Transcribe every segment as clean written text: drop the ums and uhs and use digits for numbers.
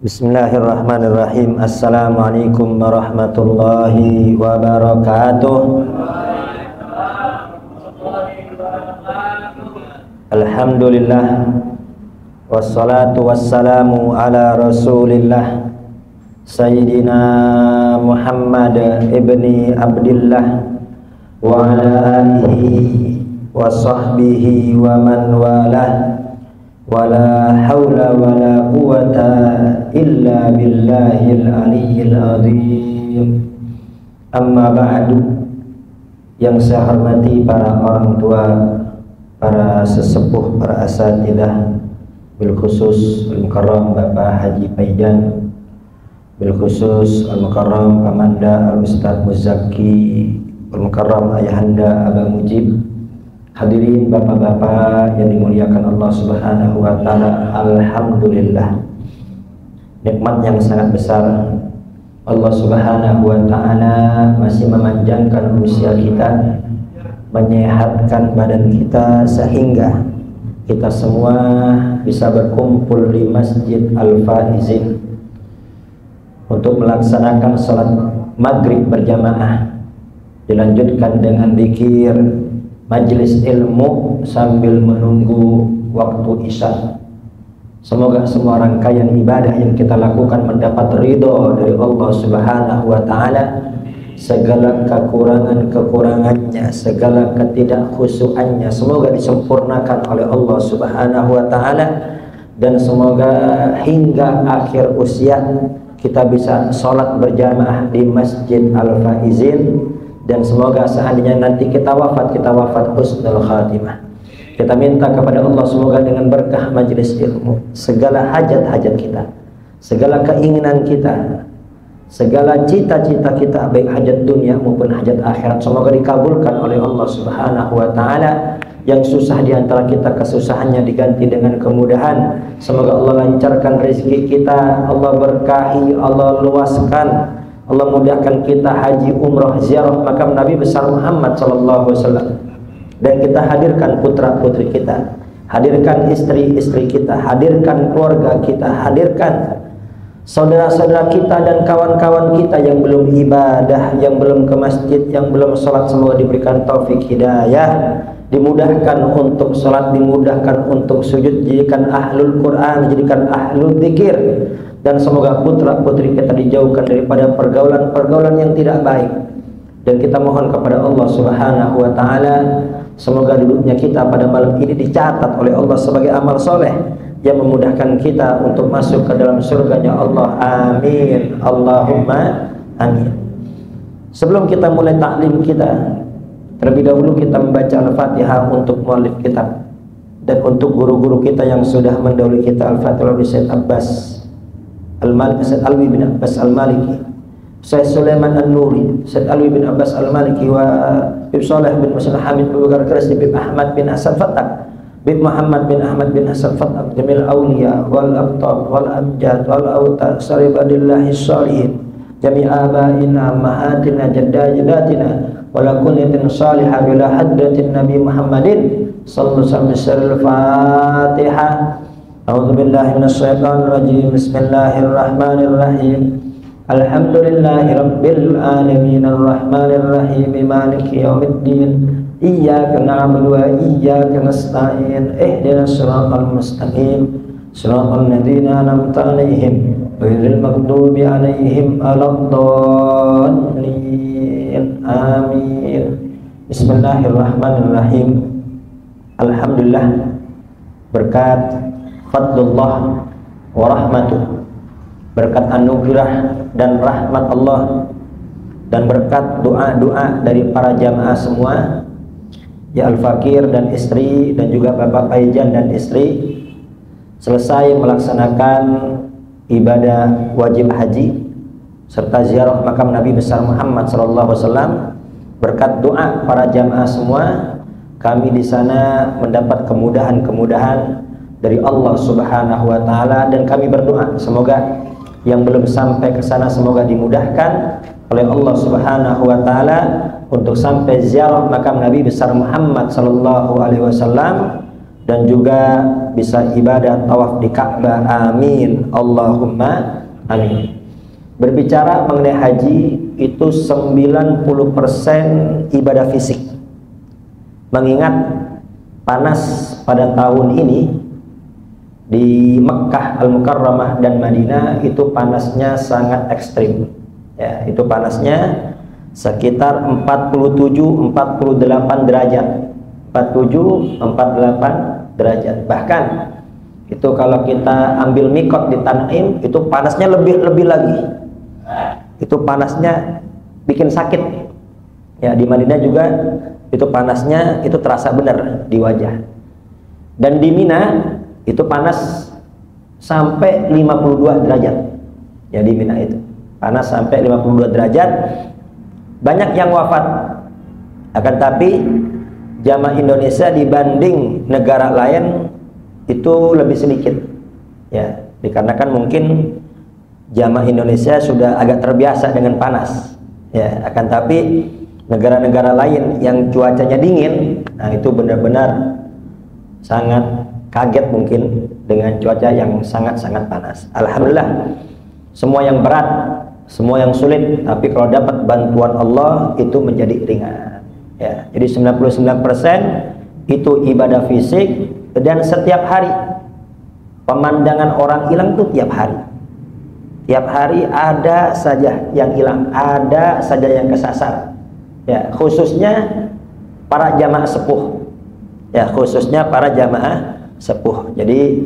Bismillahirrahmanirrahim. Assalamualaikum warahmatullahi wabarakatuh. Alhamdulillah, wassalatu wassalamu ala rasulillah Sayyidina Muhammad ibni Abdillah wa ala alihi wa sahbihi wa man walah. Wala haula wala quwata illa billahil aliyyil azim. Amma ba'du. Yang saya hormati para orang tua, para sesepuh, para asatidzah, bil khusus Al-Mukarram Bapak Haji Paidan, bil khusus Al-Mukarram Kamanda Al-Ustaz Muzaki, Al-Mukarram Ayahanda Abah Mujib, hadirin bapak-bapak yang dimuliakan Allah Subhanahu wa taala. Alhamdulillah, nikmat yang sangat besar Allah Subhanahu wa taala masih memanjangkan usia kita, menyehatkan badan kita sehingga kita semua bisa berkumpul di Masjid Al-Faizin untuk melaksanakan salat maghrib berjamaah, dilanjutkan dengan zikir, majelis ilmu sambil menunggu waktu isya. Semoga semua rangkaian ibadah yang kita lakukan mendapat ridho dari Allah Subhanahu wa taala. Segala kekurangan-kekurangannya, segala ketidakkhusyuannya semoga disempurnakan oleh Allah Subhanahu wa taala, dan semoga hingga akhir usia kita bisa sholat berjamaah di Masjid Al-Faizin. Dan semoga seandainya nanti kita wafat husnul khatimah. Kita minta kepada Allah semoga dengan berkah majelis ilmu, segala hajat-hajat kita, segala keinginan kita, segala cita-cita kita, baik hajat dunia maupun hajat akhirat, semoga dikabulkan oleh Allah Subhanahu wa taala. Yang susah diantara kita, kesusahannya diganti dengan kemudahan. Semoga Allah lancarkan rezeki kita, Allah berkahi, Allah luaskan Allah mudahkan kita haji, umrah, ziarah makam Nabi besar Muhammad sallallahu alaihi wasallam. Dan kita hadirkan putra-putri kita, hadirkan istri-istri kita, hadirkan keluarga kita, hadirkan saudara-saudara kita dan kawan-kawan kita yang belum ibadah, yang belum ke masjid, yang belum sholat, semoga diberikan taufik hidayah, dimudahkan untuk sholat, dimudahkan untuk sujud, dijadikan ahlul Quran, dijadikan ahlul dzikir, dan semoga putra-putri kita dijauhkan daripada pergaulan-pergaulan yang tidak baik. Dan kita mohon kepada Allah Subhanahu wa taala, semoga duduknya kita pada malam ini dicatat oleh Allah sebagai amal soleh yang memudahkan kita untuk masuk ke dalam surganya Allah. Amin, Allahumma amin. Sebelum kita mulai taklim kita, terlebih dahulu kita membaca Al-Fatihah untuk muallif kitab dan untuk guru-guru kita yang sudah mendahului kita. Al-Fatihah dari Syekh Abbas Syekh Alwi bin Abbas Al-Maliki, Syekh Sulaiman An-Nuri, Syekh Alwi bin Abbas Al-Maliki, wa Bib Saleh bin Muslim Hamid bin Bakar Kres, Bib Ahmad bin Hasan Fatak, Bib Muhammad bin Ahmad bin Hasan Fatak, Jamil Auliya wal Abtab wal Amjad wal Autar Saribadillahi Salihin, Jami' abaina mahatina jaddajidatina wala kulliyatin salihah bila hadratin Nabi Muhammadin sallallahu alaihi wasallam. Al-Fatihah. A'udzu billahi minasyaitonir rajim. Bismillahirrahmanirrahim. Alhamdulillahi rabbil alamin arrahmanir rahim maliki yaumiddin. Iyyaka na'budu wa iyyaka nasta'in. Ihdinas siratal mustaqim. Siratal ladzina an'amta 'alaihim ghairil maghdubi 'alaihim waladdallin. Amin. Bismillahirrahmanirrahim. Alhamdulillah, berkat fadlullah wa rahmatuh, berkat anugerah dan rahmat Allah, dan berkat doa-doa dari para jamaah semua, ya Al-Fakir dan istri, dan juga Bapak Paijan dan istri, selesai melaksanakan ibadah wajib haji serta ziarah makam Nabi besar Muhammad sallallahu alaihi wasallam. Berkat doa para jamaah semua, kami di sana mendapat kemudahan-kemudahan dari Allah Subhanahu wa taala, dan kami berdoa semoga yang belum sampai ke sana semoga dimudahkan oleh Allah Subhanahu wa taala untuk sampai ziarah makam Nabi besar Muhammad sallallahu alaihi wasallam, dan juga bisa ibadah tawaf di Ka'bah. Amin, Allahumma amin. Berbicara mengenai haji, itu 90% ibadah fisik. Mengingat panas pada tahun ini di Mekkah Al-Mukarramah dan Madinah itu panasnya sangat ekstrim. Ya, itu panasnya sekitar 47-48 derajat. 47-48 derajat. Bahkan itu kalau kita ambil mikot di Tan'im itu panasnya lebih lagi. Itu panasnya bikin sakit. Ya, di Madinah juga itu panasnya itu terasa benar di wajah. Dan di Mina itu panas sampai 52 derajat. Ya, di Mina itu panas sampai 52 derajat. Banyak yang wafat. Akan tapi jamaah Indonesia dibanding negara lain itu lebih sedikit. Ya, dikarenakan mungkin jamaah Indonesia sudah agak terbiasa dengan panas. Ya, akan tapi negara-negara lain yang cuacanya dingin, nah itu benar-benar sangat kaget mungkin dengan cuaca yang sangat-sangat panas. Alhamdulillah, semua yang berat, semua yang sulit, tapi kalau dapat bantuan Allah itu menjadi ringan. Ya, jadi 99% itu ibadah fisik, dan setiap hari pemandangan orang hilang tuh tiap hari. Tiap hari ada saja yang hilang, ada saja yang kesasar. Ya, khususnya para jamaah sepuh. Ya, khususnya para jamaah sepuh. Jadi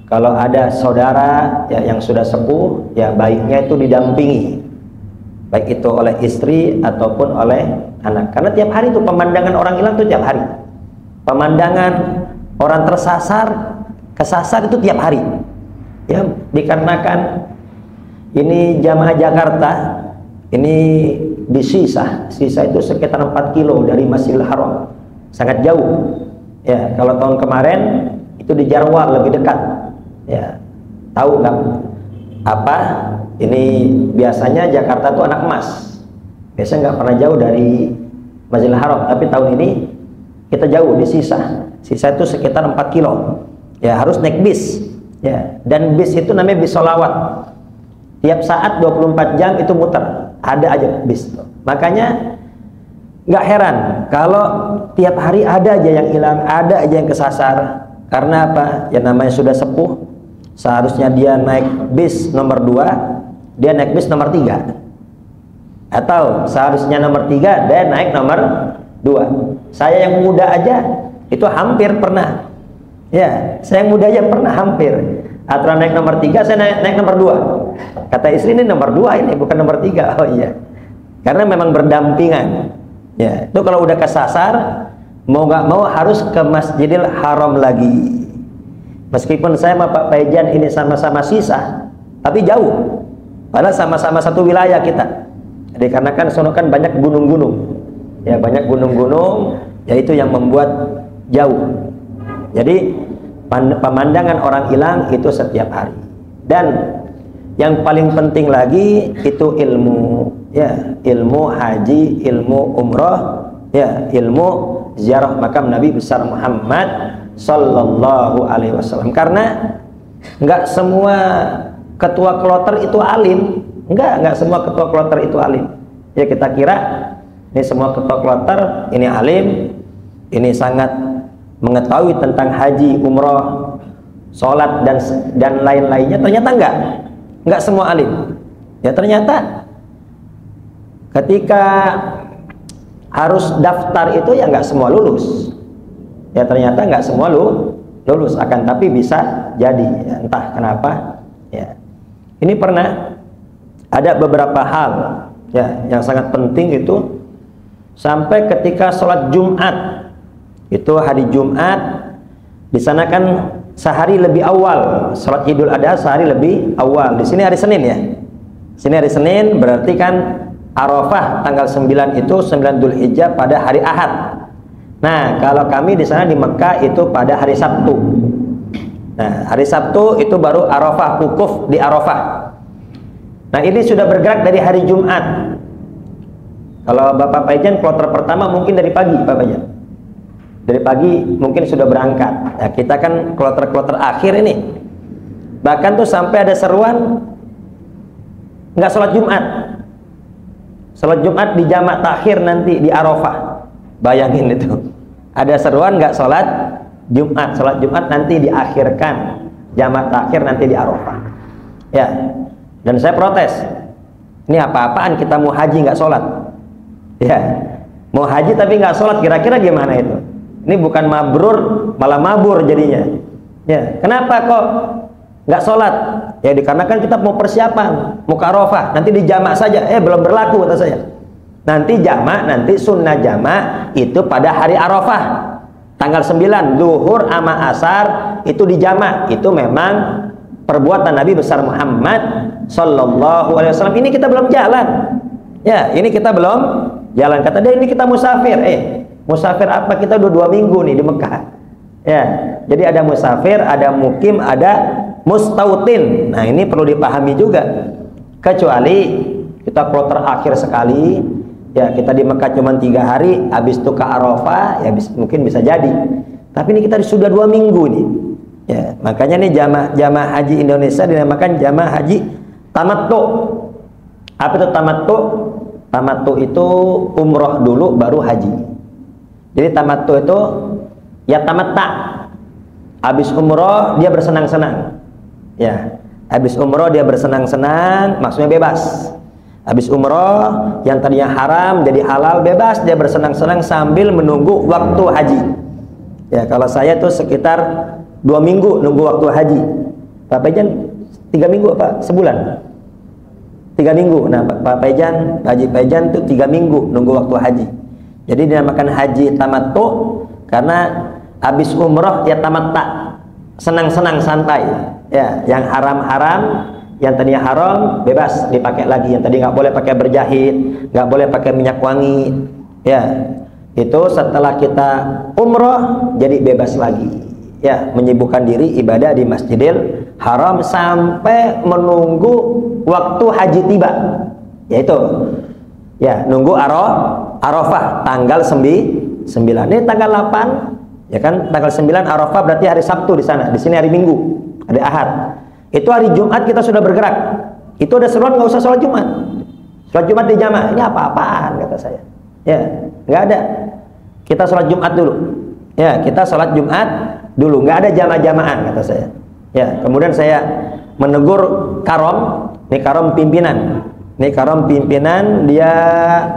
kalau ada saudara ya yang sudah sepuh, ya baiknya itu didampingi, baik itu oleh istri ataupun oleh anak. Karena tiap hari itu pemandangan orang hilang itu tiap hari. Pemandangan orang tersasar, kesasar itu tiap hari. Ya, dikarenakan ini jamaah Jakarta, ini di Sisa itu sekitar 4 kilo dari Masjidil Haram, sangat jauh. Ya, kalau tahun kemarin itu di Jarwal lebih dekat. Ya, tahu nggak apa Ini biasanya Jakarta tuh anak emas, biasanya nggak pernah jauh dari Masjidil Haram, tapi tahun ini kita jauh di Sisa itu sekitar 4 kilo ya, harus naik bis ya, dan bis itu namanya bis sholawat, tiap saat 24 jam itu muter, ada aja bis. Makanya nggak heran kalau tiap hari ada aja yang hilang, ada aja yang kesasar. Karena apa? Ya namanya sudah sepuh, seharusnya dia naik bis nomor 2, dia naik bis nomor 3, atau seharusnya nomor 3 dia naik nomor 2. Saya yang muda aja itu hampir pernah ya, saya yang muda aja pernah hampir aturan naik nomor 3, saya naik nomor 2. Kata istri, ini nomor 2 ini bukan nomor 3. Oh iya, karena memang berdampingan ya. Itu kalau udah kesasar, mau nggak mau harus ke Masjidil Haram lagi. Meskipun saya sama Pak Paijan ini sama-sama Sisa, tapi jauh, padahal sama-sama satu wilayah kita. Jadi karena kan sono kan banyak gunung-gunung ya, banyak gunung-gunung, yaitu yang membuat jauh. Jadi pemandangan orang hilang itu setiap hari. Dan yang paling penting lagi itu ilmu ya, ilmu haji, ilmu umroh ya, ilmu ziarah makam Nabi besar Muhammad Sallallahu Alaihi Wasallam. Karena nggak semua ketua kloter itu alim, nggak semua ketua kloter itu alim ya. Kita kira ini semua ketua kloter ini alim, ini sangat mengetahui tentang haji, umroh, sholat dan lain-lainnya. Ternyata enggak semua alim ya. Ternyata ketika harus daftar itu ya nggak semua lulus ya, ternyata nggak semua lulus, akan tapi bisa jadi ya, entah kenapa ya. Ini pernah ada beberapa hal ya yang sangat penting itu, sampai ketika sholat Jumat itu, hari Jumat di sana kan sehari lebih awal, sholat Idul Adha sehari lebih awal. Di sini hari Senin ya, sini hari Senin, berarti kan Arafah tanggal 9 itu 9 Dzulhijjah pada hari Ahad. Nah, kalau kami di sana di Mekah itu pada hari Sabtu. Nah, hari Sabtu itu baru Arafah, wukuf di Arafah. Nah, ini sudah bergerak dari hari Jumat. Kalau Bapak Paijan kloter pertama mungkin dari pagi, Bapak Paijan. Dari pagi mungkin sudah berangkat. Nah, kita kan kloter-kloter akhir ini. Bahkan tuh sampai ada seruan nggak sholat Jumat. Sholat Jumat di jamak takhir nanti di Arafah. Bayangin itu. Ada seruan nggak sholat Jumat. Sholat Jumat nanti diakhirkan, jamak takhir nanti di Arafah. Ya. Dan saya protes. Ini apa-apaan kita mau haji nggak sholat? Ya. Mau haji tapi nggak sholat, kira-kira gimana itu? Ini bukan mabrur, malah mabur jadinya. Ya. Kenapa kok nggak sholat? Ya dikarenakan kita mau persiapan, mau ke Arafah, nanti di jamak saja. Belum berlaku kata saya. Nanti jamak, nanti sunnah jamak itu pada hari Arafah tanggal 9 zuhur ama asar itu di jamak. Itu memang perbuatan Nabi besar Muhammad Sallallahu Alaihi Wasallam. Ini kita belum jalan ya, ini kita belum jalan. Kata dia ini kita musafir. Musafir apa? Kita udah 2 minggu nih di Mekah ya. Jadi ada musafir, ada mukim, ada mustautin. Nah ini perlu dipahami juga. Kecuali kita kloter akhir sekali ya, kita di Mekah cuma 3 hari, habis itu ke Arafah ya, mungkin bisa jadi. Tapi ini kita sudah 2 minggu nih ya. Makanya nih jamaah haji Indonesia dinamakan jamaah haji tamattu. Apa itu tamattu? Tamattu itu umroh dulu baru haji. Jadi tamattu itu ya tamatta, habis umroh dia bersenang-senang ya. Habis umroh dia bersenang-senang, maksudnya bebas. Habis umroh yang tadinya haram jadi halal, bebas dia bersenang-senang sambil menunggu waktu haji ya. Kalau saya tuh sekitar 2 minggu nunggu waktu haji. Pak Paijan 3 minggu apa? Sebulan? 3 minggu. Nah Pak Paijan, Haji Paijan tuh 3 minggu nunggu waktu haji. Jadi dinamakan haji tamattu karena habis umroh ya tamatta, senang-senang santai ya. Yang haram-haram, yang tadinya haram bebas dipakai lagi. Yang tadi nggak boleh pakai berjahit, nggak boleh pakai minyak wangi ya, itu setelah kita umroh jadi bebas lagi ya, menyibukkan diri ibadah di Masjidil Haram sampai menunggu waktu haji tiba, yaitu ya nunggu Arafah tanggal 9. Ini tanggal 8, ya kan, tanggal 9 Arafah berarti hari Sabtu di sana, di sini hari Minggu, hari Ahad. Itu hari Jumat kita sudah bergerak. Itu ada seruan nggak usah sholat Jumat. Sholat Jumat di jamaah, ini apa-apaan kata saya. Ya, nggak ada. Kita sholat Jumat dulu. Ya, kita sholat Jumat dulu, nggak ada jamaah-jamaah kata saya. Ya, kemudian saya menegur Karom, ini Karom pimpinan. Ini Karom pimpinan, dia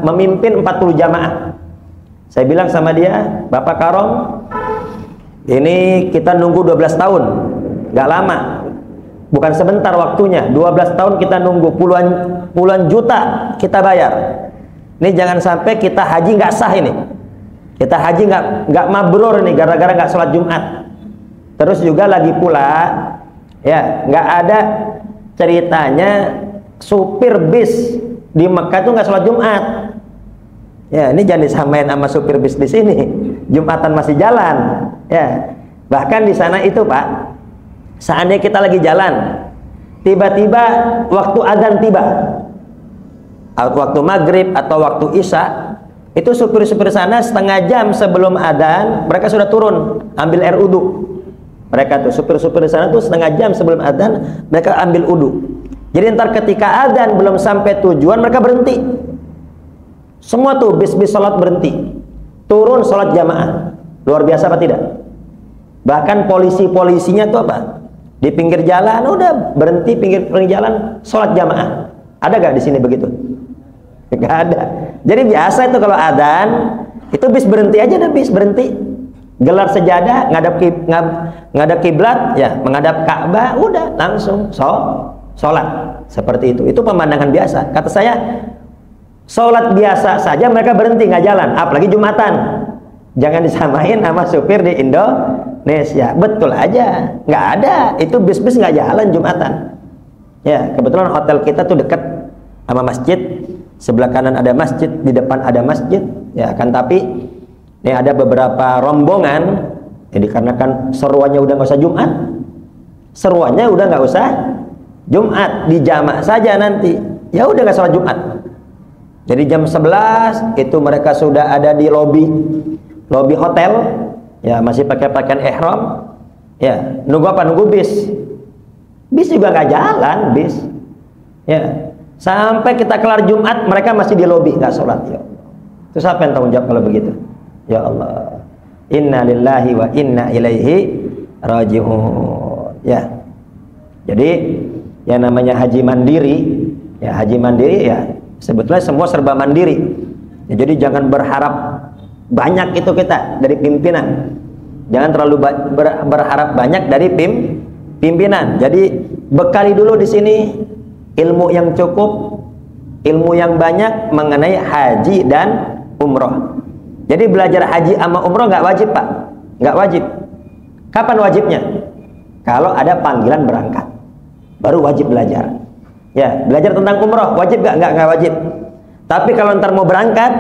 memimpin 40 jamaah. Saya bilang sama dia, Bapak Karom, ini kita nunggu 12 tahun, nggak lama, bukan sebentar waktunya. 12 tahun kita nunggu, puluhan juta kita bayar. Ini jangan sampai kita haji nggak sah ini. Kita haji nggak mabrur ini gara-gara nggak sholat Jumat. Terus juga lagi pula, ya nggak ada ceritanya supir bis di Mekah itu nggak sholat Jumat. Ya, ini jangan disamain sama supir bis di sini. Jumatan masih jalan. Ya, bahkan di sana itu Pak, seandainya kita lagi jalan, tiba-tiba waktu adzan tiba, waktu maghrib atau waktu isya, itu supir-supir sana setengah jam sebelum adzan mereka sudah turun ambil air wudu. Mereka tuh supir-supir di sana tuh setengah jam sebelum adzan mereka ambil wudu. Jadi ntar ketika adzan belum sampai tujuan mereka berhenti. Semua tuh bis-bis sholat berhenti, turun sholat jamaah. Luar biasa apa tidak? Bahkan polisi-polisinya tuh apa? Di pinggir jalan udah berhenti, pinggir jalan sholat jamaah. Ada gak di sini begitu? Gak ada. Jadi biasa itu kalau adzan itu bis berhenti aja, ada bis berhenti, gelar sejadah, ngadap kiblat, ya menghadap Ka'bah, udah langsung sholat seperti itu. Itu pemandangan biasa. Kata saya, sholat biasa saja mereka berhenti nggak jalan, apalagi Jumatan. Jangan disamain sama supir di Indonesia. Betul aja, nggak ada. Itu bis-bis nggak jalan Jumatan. Ya, kebetulan hotel kita tuh dekat sama masjid. Sebelah kanan ada masjid, di depan ada masjid. Ya kan, tapi ini ada beberapa rombongan. Jadi dikarenakan seruannya udah nggak usah Jumat, seruannya udah nggak usah Jumat, di jamaah saja nanti. Ya udah nggak sholat Jumat. Jadi jam 11 itu mereka sudah ada di lobi hotel, ya masih pakai pakaian ihram, ya nunggu apa? Nunggu bis. Bis juga nggak jalan, bis. Ya sampai kita kelar Jumat mereka masih di lobi nggak sholat. Ya Allah. Itu siapa yang tanggung jawab kalau begitu? Ya Allah. Inna lillahi wa inna ilaihi raji'un. Ya. Jadi yang namanya haji mandiri, ya haji mandiri ya sebetulnya semua serba mandiri. Ya, jadi jangan berharap banyak itu kita dari pimpinan. Jangan terlalu berharap banyak dari pimpinan. Jadi bekali dulu di sini ilmu yang cukup, ilmu yang banyak mengenai haji dan umroh. Jadi belajar haji sama umroh nggak wajib Pak, nggak wajib. Kapan wajibnya? Kalau ada panggilan berangkat, baru wajib belajar. Ya, belajar tentang umroh wajib nggak wajib. Tapi kalau ntar mau berangkat,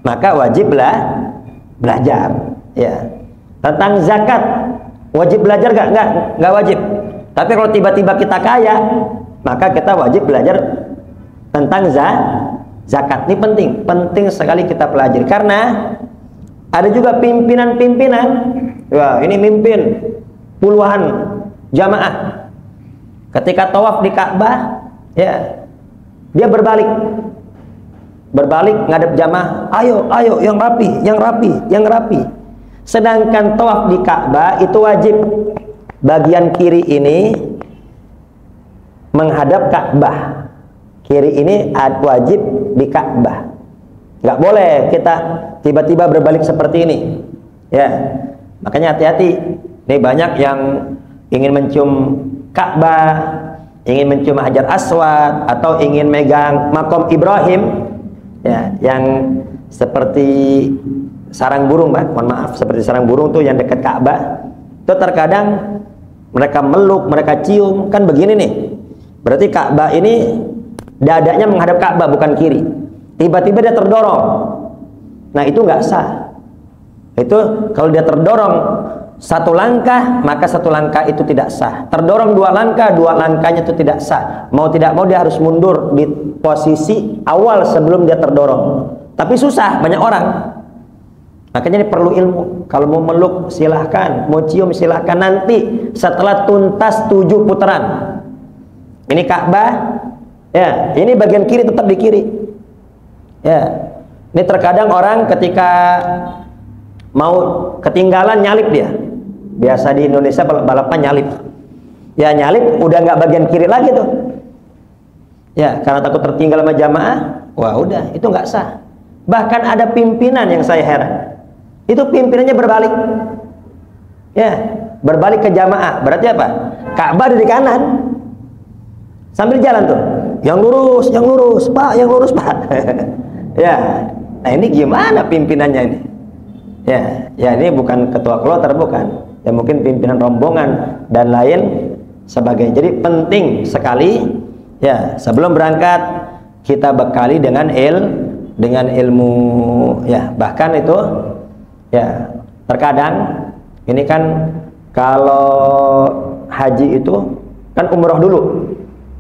maka wajiblah belajar. Ya, tentang zakat wajib belajar nggak wajib. Tapi kalau tiba-tiba kita kaya, maka kita wajib belajar tentang zakat. Ini penting sekali kita pelajari, karena ada juga pimpinan-pimpinan, wah ini mimpin puluhan jamaah, ketika tawaf di Ka'bah, ya dia berbalik ngadep jamaah, ayo yang rapi. Sedangkan tawaf di Ka'bah itu wajib, bagian kiri ini menghadap Ka'bah. Kiri ini wajib di Ka'bah. Nggak boleh kita tiba-tiba berbalik seperti ini. Ya, makanya hati-hati. Ini banyak yang ingin mencium Ka'bah, ingin mencium Hajar Aswad, atau ingin megang makom Ibrahim, ya, yang seperti sarang burung, Pak. Mohon maaf, seperti sarang burung tuh yang dekat Ka'bah. Itu terkadang mereka meluk, mereka cium, kan begini nih. Berarti Ka'bah ini dadanya menghadap Ka'bah, bukan kiri. Tiba-tiba dia terdorong. Nah itu nggak sah. Itu kalau dia terdorong satu langkah, maka satu langkah itu tidak sah. Terdorong dua langkahnya itu tidak sah. Mau tidak mau dia harus mundur di posisi awal sebelum dia terdorong. Tapi susah, banyak orang. Makanya ini perlu ilmu. Kalau mau meluk silahkan, mau cium silahkan, nanti setelah tuntas 7 putaran. Ini Ka'bah, ya, ini bagian kiri tetap di kiri. Ya, ini terkadang orang ketika mau ketinggalan nyalip dia. Biasa di Indonesia balapan nyalip. Ya nyalip udah nggak bagian kiri lagi tuh. Ya karena takut tertinggal sama jamaah. Wah udah itu nggak sah. Bahkan ada pimpinan yang saya heran. Itu pimpinannya berbalik. Ya berbalik ke jamaah. Berarti apa? Ka'bah di kanan. Sambil jalan tuh. Yang lurus Pak, yang lurus Pak. Ya. Nah ini gimana pimpinannya ini? Ya ini bukan ketua kloter, bukan. Ya mungkin pimpinan rombongan dan lain sebagainya. Jadi penting sekali ya sebelum berangkat kita bekali dengan ilmu ya. Bahkan itu ya terkadang ini kan kalau haji itu kan umroh dulu.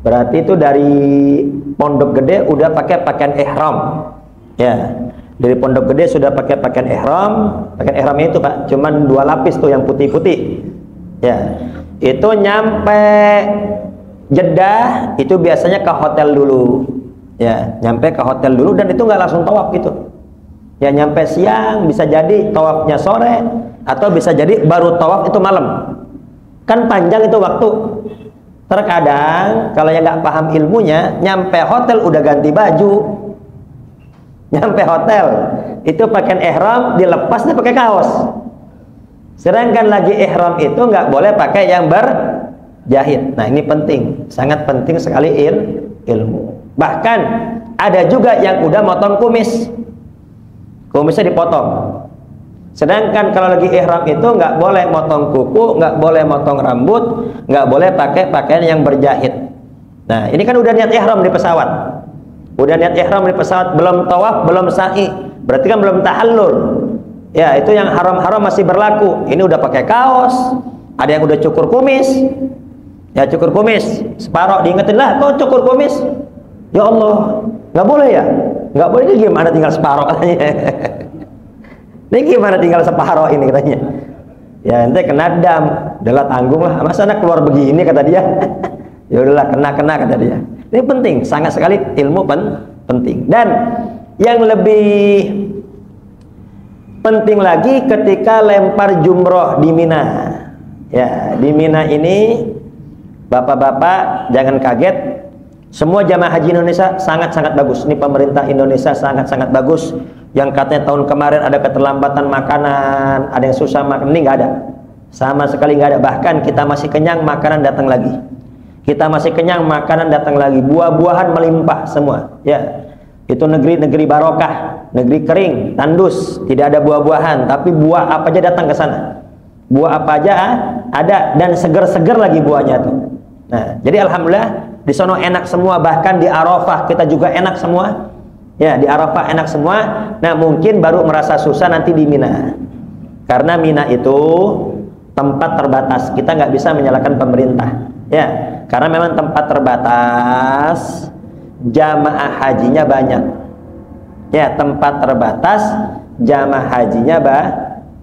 Berarti itu dari Pondok Gede udah pakai pakaian ihram. Ya. Dari Pondok Gede sudah pakai pakaian ihram. Pakaian ihramnya itu Pak, cuman 2 lapis tuh yang putih-putih. Ya, itu nyampe Jeddah itu biasanya ke hotel dulu. Ya, nyampe ke hotel dulu dan itu nggak langsung tawaf gitu. Ya, nyampe siang bisa jadi tawafnya sore atau bisa jadi baru tawaf itu malam. Kan panjang itu waktu. Terkadang kalau yang nggak paham ilmunya, nyampe hotel udah ganti baju. Nyampe hotel itu pakaian ihram dilepas dia pakai kaos. Sedangkan lagi ihram itu nggak boleh pakai yang berjahit. Nah ini penting, sangat penting sekali ilmu. Bahkan ada juga yang udah motong kumisnya dipotong. Sedangkan kalau lagi ihram itu nggak boleh motong kuku, nggak boleh motong rambut, nggak boleh pakai pakaian yang berjahit. Nah ini kan udah niat ihram di pesawat. Udah niat ihram di pesawat, belum tawaf, belum sa'i, berarti kan belum tahallul. Ya itu yang haram-haram masih berlaku. Ini udah pakai kaos, ada yang udah cukur kumis. Ya cukur kumis, separoh diingetin lah, kok cukur kumis? Ya Allah, nggak boleh ya? Nggak boleh, ini gimana tinggal separoh katanya? Ini gimana tinggal separoh ini katanya? Ya nanti kena dam, udahlah tanggung lah. Masa anak keluar begini kata dia? Ya udahlah kena kata dia. Ini penting, sangat sekali ilmu penting. Dan yang lebih penting lagi ketika lempar jumroh di Mina. Ya, di Mina ini bapak-bapak jangan kaget. Semua jamaah haji Indonesia sangat-sangat bagus. Ini pemerintah Indonesia sangat-sangat bagus. Yang katanya tahun kemarin ada keterlambatan makanan, ada yang susah makan, ini nggak ada. Sama sekali nggak ada. Bahkan kita masih kenyang, makanan datang lagi. Kita masih kenyang, makanan datang lagi, buah-buahan melimpah semua. Ya, itu negeri-negeri barokah, negeri kering, tandus, tidak ada buah-buahan, tapi buah apa aja datang ke sana. Buah apa aja ada dan seger-seger lagi buahnya tuh. Nah, jadi alhamdulillah di sono enak semua, bahkan di Arafah kita juga enak semua. Ya, di Arafah enak semua. Nah, mungkin baru merasa susah nanti di Mina. Karena Mina itu tempat terbatas, kita nggak bisa menyalahkan pemerintah. Ya, karena memang tempat terbatas, jamaah hajinya banyak. Ya, tempat terbatas, jamaah hajinya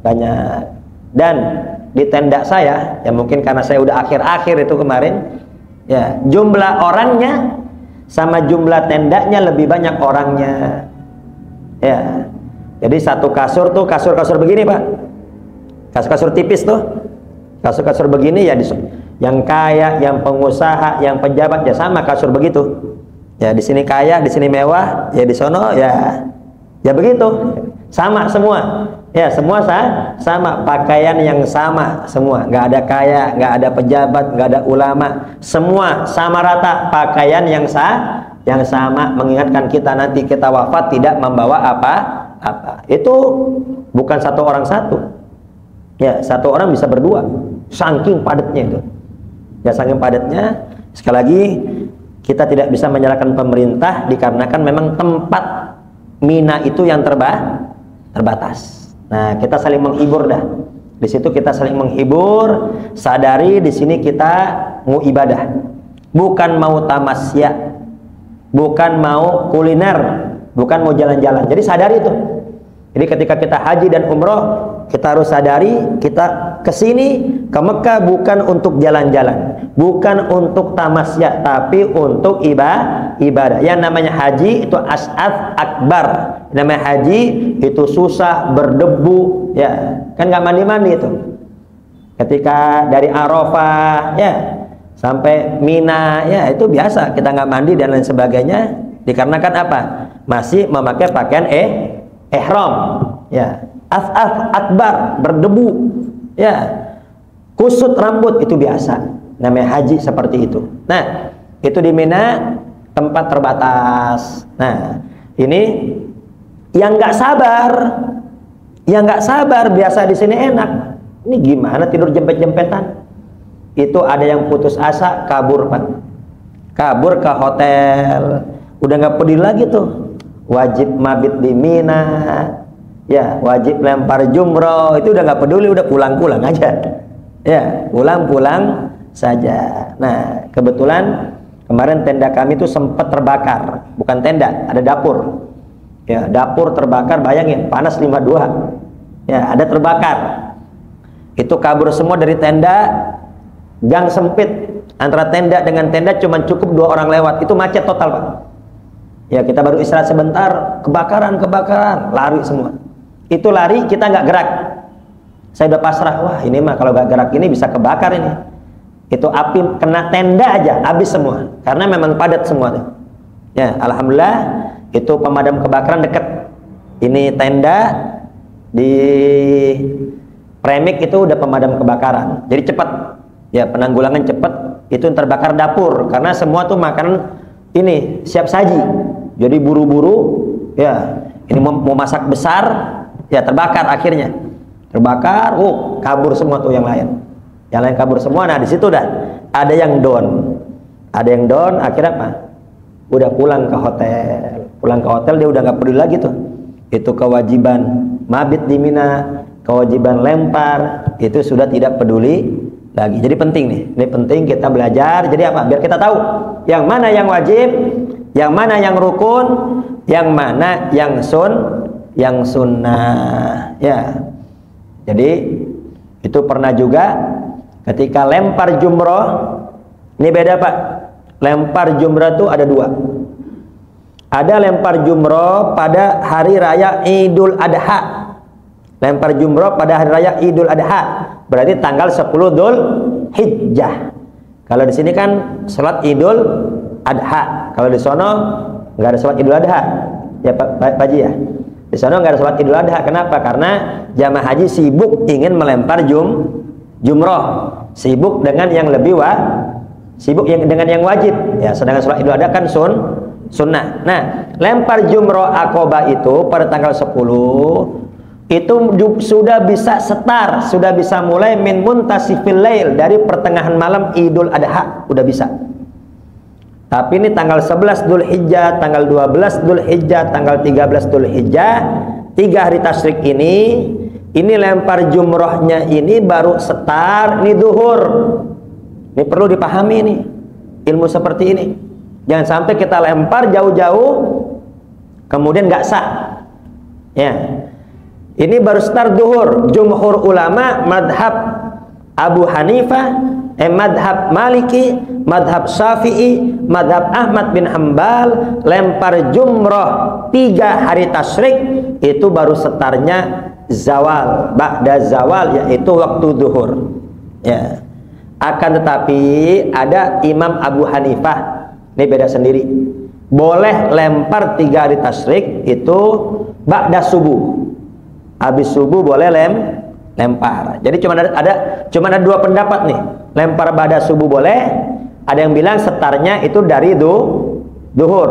banyak. Dan di tenda saya, ya mungkin karena saya udah akhir-akhir itu kemarin, ya jumlah orangnya sama jumlah tendanya lebih banyak orangnya. Ya, jadi satu kasur tuh kasur-kasur begini Pak, kasur-kasur tipis tuh, kasur-kasur begini ya yang kaya, yang pengusaha, yang pejabat ya sama kasur begitu. Ya di sini kaya, di sini mewah, ya di sono ya begitu. Sama semua. Ya semua sama, pakaian yang sama semua. Nggak ada kaya, nggak ada pejabat, nggak ada ulama. Semua sama rata, pakaian yang sama, mengingatkan kita nanti kita wafat tidak membawa apa-apa. Itu bukan satu orang satu. Ya, satu orang bisa berdua. Saking padatnya itu. Ya saking padatnya, sekali lagi kita tidak bisa menyalahkan pemerintah dikarenakan memang tempat Mina itu yang terbatas. Nah, kita saling menghibur dah. Di situ kita saling menghibur, sadari di sini kita mau ibadah, bukan mau tamasya, bukan mau kuliner, bukan mau jalan-jalan. Jadi sadari itu. Jadi ketika kita haji dan umroh, kita harus sadari kita kesini ke Mekah bukan untuk jalan-jalan, bukan untuk tamasya, tapi untuk ibadah. Yang namanya haji itu as'ad akbar. Namanya haji itu susah, berdebu, ya kan nggak mandi-mandi itu. Ketika dari Arafah ya sampai Mina ya itu biasa kita nggak mandi dan lain sebagainya, dikarenakan apa? Masih memakai pakaian ihram, ya as'ad akbar, berdebu, ya kusut rambut, itu biasa. Namanya haji seperti itu. Nah itu di Mina tempat terbatas. Nah ini yang nggak sabar, biasa di sini enak. Ini gimana tidur jempet-jempetan? Itu ada yang putus asa, kabur Pak, kabur ke hotel, udah nggak peduli lagi tuh. Wajib mabit di Mina, ya wajib lempar jumroh, itu udah nggak peduli, udah pulang-pulang aja, ya pulang-pulang saja. Nah kebetulan kemarin tenda kami itu sempat terbakar, bukan tenda, ada dapur. Ya, dapur terbakar, bayangin, panas 52. Ya, ada terbakar. Itu kabur semua dari tenda, gang sempit. Antara tenda dengan tenda cuma cukup 2 orang lewat. Itu macet total, Pak. Ya, kita baru istirahat sebentar, kebakaran, lari semua. Itu lari, kita nggak gerak. Saya udah pasrah, wah ini mah kalau nggak gerak ini bisa kebakar ini. Itu api kena tenda aja, habis semua. Karena memang padat semua tuh. Ya, alhamdulillah. Itu pemadam kebakaran dekat. Ini tenda di premik itu udah pemadam kebakaran. Jadi cepat. Ya, penanggulangan cepat. Itu yang terbakar dapur karena semua tuh makanan ini siap saji. Jadi buru-buru ya. Ini mau masak besar, ya terbakar akhirnya. Terbakar, kabur semua tuh yang lain. Yang lain kabur semua. Nah, di situ dah ada yang down. Ada yang down, akhirnya apa? Udah pulang ke hotel. Pulang ke hotel dia udah nggak peduli lagi tuh. Itu kewajiban mabit di Mina, kewajiban lempar, itu sudah tidak peduli lagi. Jadi penting nih, ini penting kita belajar. Jadi apa? Biar kita tahu yang mana yang wajib, yang mana yang rukun, yang mana yang sunnah. Ya. Jadi itu pernah juga ketika lempar jumroh, ini beda Pak. Lempar jumroh itu ada 2. Ada lempar jumroh pada hari raya Idul Adha. Lempar jumroh pada hari raya Idul Adha, berarti tanggal 10 Dzul Hijjah. Kalau di sini kan salat Idul Adha. Kalau di sono nggak ada salat Idul Adha. Ya Pak Haji ya. Di sono nggak ada salat Idul Adha. Kenapa? Karena jamaah haji sibuk ingin melempar jumroh, sibuk dengan yang lebih dengan yang wajib. Ya, sedangkan salat Idul Adha kan sunnah. Nah, lempar jumroh Aqobah itu pada tanggal 10 itu sudah bisa start, sudah bisa mulai min muntasifil lail, dari pertengahan malam Idul Adha udah bisa. Tapi ini tanggal 11 Dzul Hijjah, tanggal 12 Dzul Hijjah, tanggal 13 Dzul Hijjah, 3 hari tasyrik ini lempar jumrohnya ini baru start ini zuhur. Ini perlu dipahami ini ilmu seperti ini. Jangan sampai kita lempar jauh-jauh kemudian nggak sah. Ya, ini baru start zuhur. Jumhur ulama madhab Abu Hanifah, madhab Maliki, madhab Syafi'i, madhab Ahmad bin Hambal, lempar jumroh 3 hari tasyrik itu baru startnya zawal, ba'da zawal, yaitu waktu zuhur. Ya. Akan tetapi ada Imam Abu Hanifah, ini beda sendiri, boleh lempar 3 hari tasyrik itu ba'da subuh. Habis subuh boleh lempar. Jadi cuma ada 2 pendapat nih. Lempar ba'da subuh boleh, ada yang bilang setarnya itu dari duhur.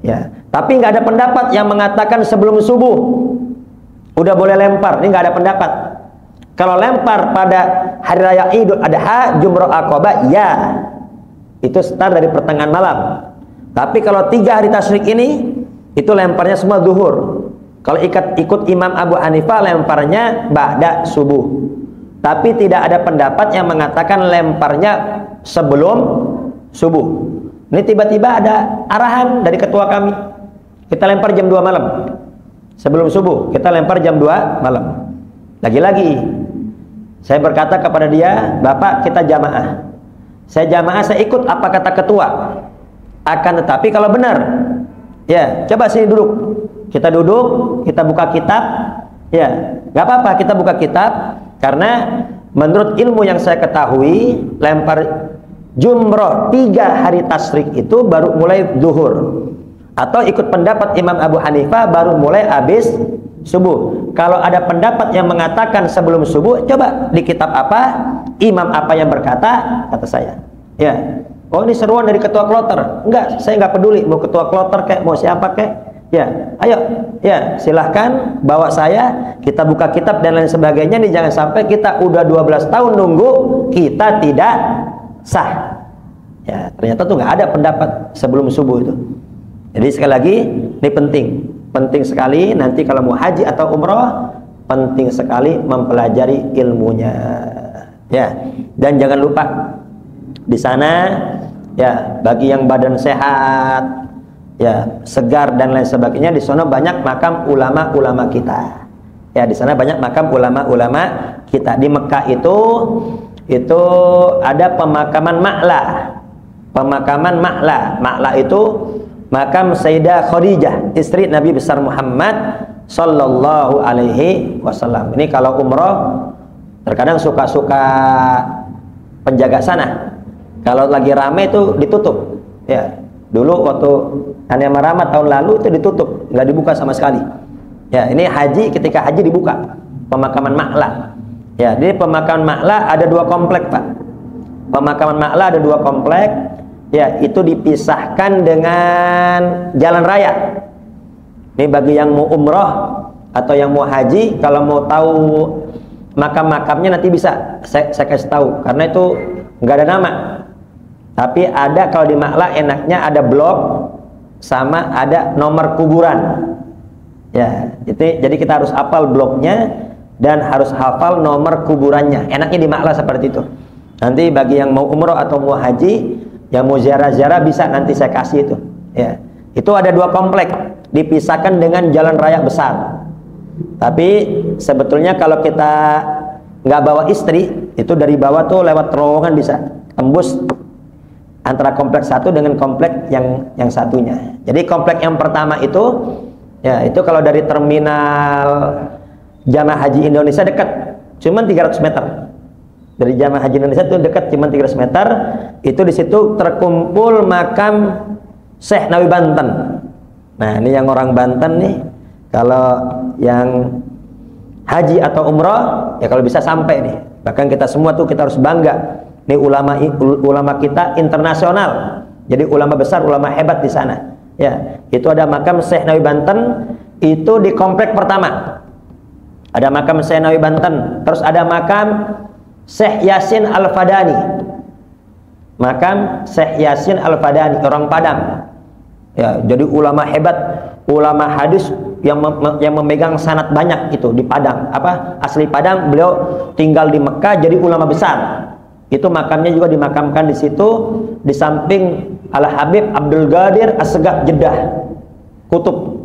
Ya. Tapi nggak ada pendapat yang mengatakan sebelum subuh udah boleh lempar. Ini nggak ada pendapat. Kalau lempar pada hari raya Idul Adha, jumroh Aqobah, ya itu start dari pertengahan malam. Tapi kalau 3 hari tasyrik ini, itu lemparnya semua zuhur. Kalau ikut Imam Abu Hanifah, lemparnya ba'da subuh. Tapi tidak ada pendapat yang mengatakan lemparnya sebelum subuh. Ini tiba-tiba ada arahan dari ketua kami, kita lempar jam 2 malam. Sebelum subuh kita lempar jam 2 malam. Lagi-lagi saya berkata kepada dia, Bapak, kita jamaah. Saya jamaah, saya ikut apa kata ketua. Akan tetapi kalau benar, ya coba sini duduk. Kita duduk, kita buka kitab. Ya, nggak apa-apa kita buka kitab, karena menurut ilmu yang saya ketahui, lempar jumroh 3 hari tasyrik itu baru mulai zuhur. Atau ikut pendapat Imam Abu Hanifah baru mulai habis subuh. Kalau ada pendapat yang mengatakan sebelum subuh, coba di kitab apa, imam apa yang berkata, kata saya. Ya, oh ini seruan dari ketua kloter. Enggak, saya nggak peduli mau ketua kloter kayak mau siapa kayak. Ya, ayo, ya silahkan bawa saya, kita buka kitab dan lain sebagainya. Nih jangan sampai kita udah 12 tahun nunggu, kita tidak sah. Ya, ternyata tuh nggak ada pendapat sebelum subuh itu. Jadi sekali lagi, ini penting sekali. Nanti kalau mau haji atau umroh, penting sekali mempelajari ilmunya. Ya, dan jangan lupa di sana, ya bagi yang badan sehat, ya segar dan lain sebagainya, di sana banyak makam ulama-ulama kita. Ya, di sana banyak makam ulama-ulama kita. Di Mekah itu ada pemakaman Ma'la. Pemakaman Ma'la. Ma'la itu makam Sayyidah Khadijah, istri Nabi besar Muhammad sallallahu alaihi wasallam. Ini kalau umroh terkadang suka-suka penjaga sana. Kalau lagi rame itu ditutup. Ya, dulu waktu Hanya Marama tahun lalu itu ditutup, nggak dibuka sama sekali. Ya, ini haji, ketika haji dibuka pemakaman Ma'la. Ya, jadi pemakaman Ma'la ada 2 komplek, Pak. Pemakaman Ma'la ada 2 komplek. Ya, itu dipisahkan dengan jalan raya. Ini bagi yang mau umroh atau yang mau haji, kalau mau tahu makam-makamnya nanti bisa saya kasih tahu, karena itu nggak ada nama. Tapi ada, kalau di Ma'la enaknya ada blok sama ada nomor kuburan. Ya, jadi kita harus hafal bloknya dan harus hafal nomor kuburannya. Enaknya di Ma'la seperti itu. Nanti bagi yang mau umroh atau mau haji, yang mau ziarah-ziarah bisa nanti saya kasih itu. Ya, itu ada 2 komplek, dipisahkan dengan jalan raya besar. Tapi sebetulnya kalau kita nggak bawa istri, itu dari bawah tuh lewat terowongan bisa tembus antara kompleks satu dengan kompleks yang satunya. Jadi kompleks yang pertama itu, ya itu kalau dari terminal Jamaah Haji Indonesia dekat, cuman 300 meter. Dari Jamaah Haji Indonesia itu dekat, cuman 300 meter. Itu di situ terkumpul makam Syekh Nawawi Banten. Nah, ini yang orang Banten nih, kalau yang haji atau umroh, ya kalau bisa sampai nih. Bahkan kita semua tuh kita harus bangga. Ini ulama kita internasional. Jadi ulama besar, ulama hebat di sana. Ya, itu ada makam Syekh Nawawi Banten, itu di komplek pertama. Ada makam Syekh Nawawi Banten, terus ada makam Syekh Yasin Al-Fadani. Makam Syekh Yasin Al-Fadani, orang Padang. Ya, jadi ulama hebat, ulama hadis yang memegang sanad banyak itu di Padang. Asli Padang, beliau tinggal di Mekah, jadi ulama besar. Itu makamnya juga dimakamkan di situ, di samping Al-Habib Abdul Qadir As-Segaf Jeddah Kutub.